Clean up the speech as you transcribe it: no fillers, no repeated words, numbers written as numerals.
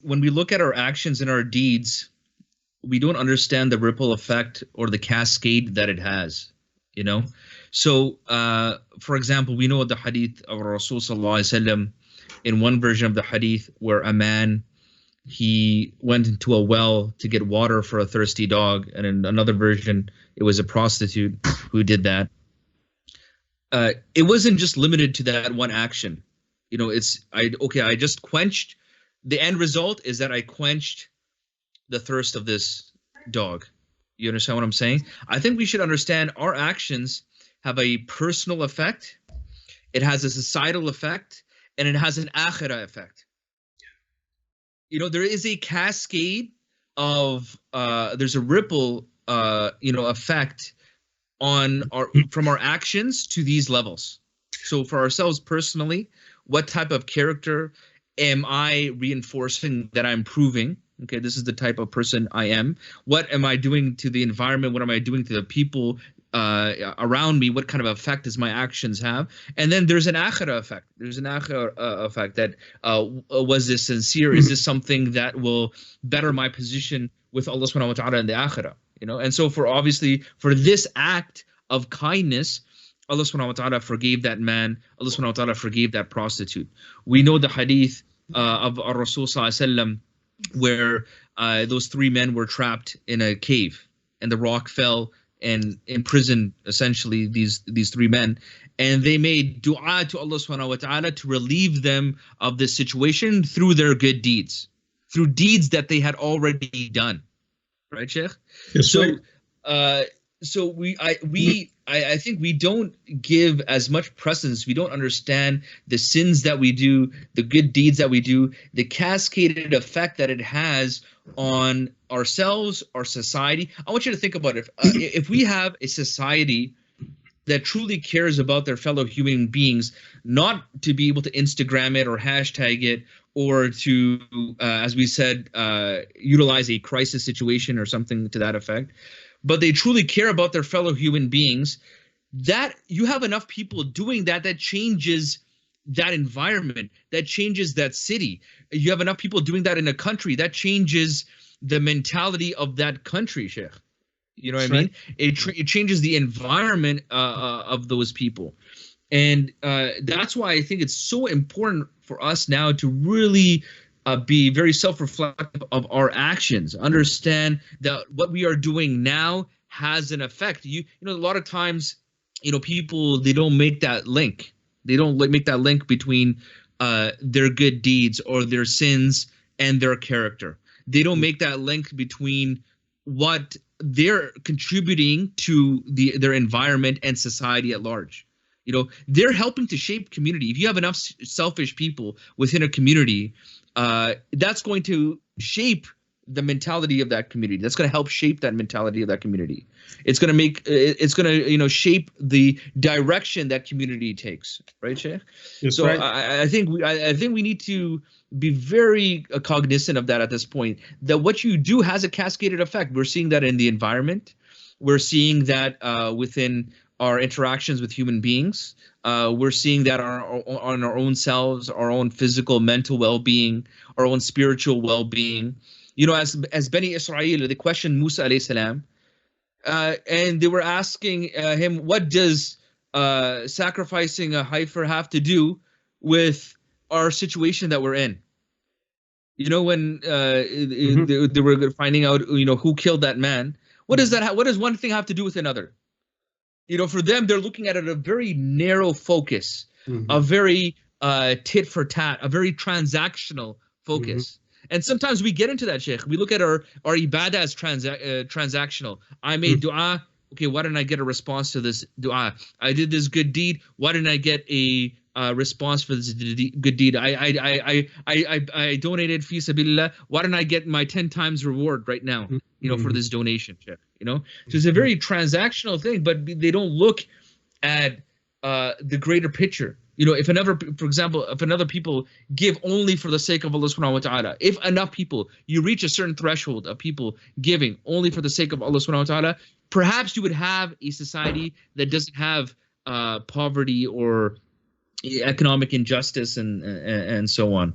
when we look at our actions and our deeds, we don't understand the ripple effect or the cascade that it has, you know. So for example, we know the hadith of Rasul sallallahu alaihi wasallam, in one version of the hadith, where a man, he went into a well to get water for a thirsty dog, and in another version it was a prostitute who did that. It wasn't just limited to that one action. You know, I just quenched, the end result is that I quenched the thirst of this dog. You understand what I'm saying? I think we should understand our actions have a personal effect, it has a societal effect, and it has an aakhirah effect. You know, there is a cascade of there's a ripple effect on from our actions to these levels. So for ourselves personally, what type of character am I reinforcing that I'm proving? Okay, this is the type of person I am. What am I doing to the environment? What am I doing to the people around me? What kind of effect does my actions have? And then there's an aakhirah effect. There's an aakhirah effect that was this sincere? Is this something that will better my position with Allah subhanahu wa ta'ala in the aakhirah? You know, and so for this act of kindness, Allah subhanahu wa ta'ala forgave that man. Allah subhanahu wa ta'ala forgave that prostitute. We know the hadith of Rasul sallallahu alaihi wasallam, where those three men were trapped in a cave, and the rock fell and imprisoned essentially these three men, and they made dua to Allah subhanahu wa ta'ala to relieve them of this situation through their good deeds, through deeds that they had already done. Right, Sheikh? Yes, so right. So I think we don't give as much precedence. We don't understand the sins that we do, the good deeds that we do, the cascaded effect that it has on ourselves, our society. I want you to think about it. If we have a society that truly cares about their fellow human beings, not to be able to Instagram it or hashtag it, or to, as we said, utilize a crisis situation or something to that effect, but they truly care about their fellow human beings, that you have enough people doing that, that changes that environment, that changes that city. You have enough people doing that in a country, that changes the mentality of that country, Sheikh. You know what I mean? It changes the environment of those people. And that's why I think it's so important for us now to really be very self-reflective of our actions. Understand that what we are doing now has an effect. You know, a lot of times, you know, people, they don't make that link. They don't make that link between their good deeds or their sins and their character. They don't make that link between what they're contributing to their environment and society at large. You know, they're helping to shape community. If you have enough selfish people within a community, that's going to shape the mentality of that community. That's going to help shape that mentality of that community. It's going to shape the direction that community takes, right, Sheikh? Yes, so right. I think we need to be very cognizant of that at this point, that what you do has a cascaded effect. We're seeing that in the environment. We're seeing that within our interactions with human beings. We're seeing that on our own selves, our own physical, mental well-being, our own spiritual well-being. You know, as Bani Israel, they questioned Musa alayhi salam, and they were asking him, what does sacrificing a heifer have to do with our situation that we're in? You know, when they were finding out, you know, who killed that man. What does that? What does one thing have to do with another? You know, for them, they're looking at it a very narrow focus, a very tit for tat, a very transactional focus. And sometimes we get into that, Sheikh. We look at our ibadah as transactional. I made dua. Okay, why didn't I get a response to this dua? I did this good deed. Why didn't I get a response for this good deed? I donated fi sabilillah. Why didn't I get my 10 times reward right now? You know, for this donation, Sheikh. You know, so it's a very transactional thing, but they don't look at the greater picture. You know, for example, if another people give only for the sake of Allah subhanahu wa ta'ala, if enough people, you reach a certain threshold of people giving only for the sake of Allah subhanahu wa ta'ala, perhaps you would have a society that doesn't have poverty or economic injustice and so on.